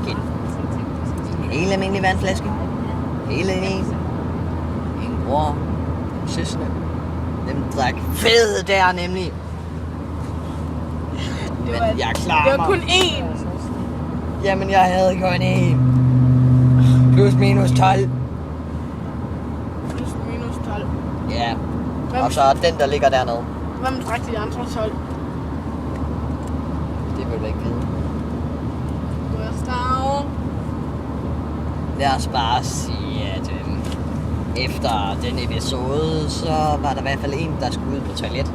igen. En helt almindelig vandflaske. Hele en. En bror. Søsne. Dem drak fede der nemlig. Men jeg klarer Det var kun mig. én. Jamen jeg havde kun én. Plus minus 12. Plus minus 12. Ja. Hvem, Og så den der ligger dernede. hvem drak de andre 12? Det vil du ikke vide. Gustav. Lad os bare sige, at efter den episode, så var der i hvert fald en, der skulle ud på toilet.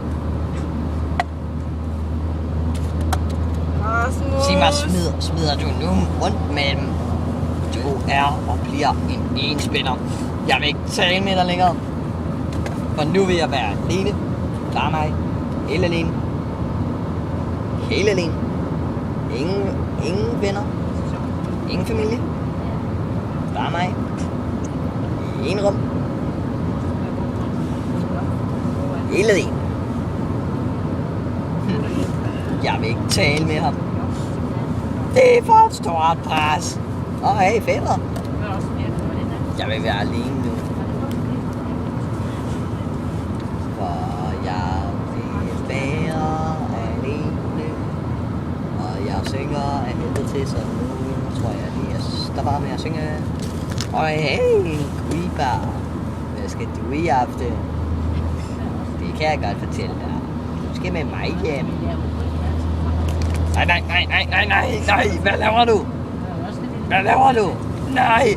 Rasmus. Sig mig, smider du nu rundt med dem? Du er og bliver en enspænder. Jeg vil ikke tale med dig længere. For nu vil jeg være alene. Bare mig. Helt alene. Helt alene. Ingen venner. Ingen familie. Bare mig. I en rum. Helt alene. Jeg vil ikke tale med ham. Det er for et stort pres. Hey, fætter. Jeg vil være alene nu. For jeg vil være alene. Og jeg synger af helvede til, så nu tror jeg lige, jeg står bare med at synge. Hey, Creeper. Hvad skal du i aften? Det kan jeg godt fortælle dig. Du skal med mig hjem. Nej. Hvad laver du? Hvad laver du? Nej.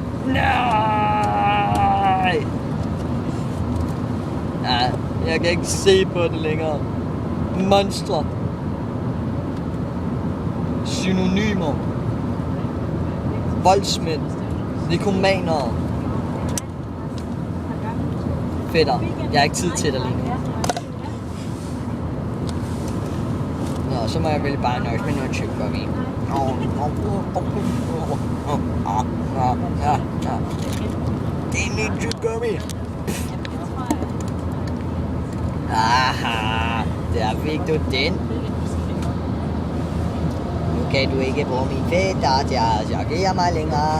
Nej, jeg kan ikke se på den længere. Monstre. Synonymer. Voldsmænd. Nikomanere. Fætter, jeg har ikke tid til dig lige nu. Nå, så må jeg vel bare nøjes med noget tyggegummi. Det er mit tyggegummi. Aha, der fik du den. Nu kan du ikke bruge min fætter til at chokere mig længere.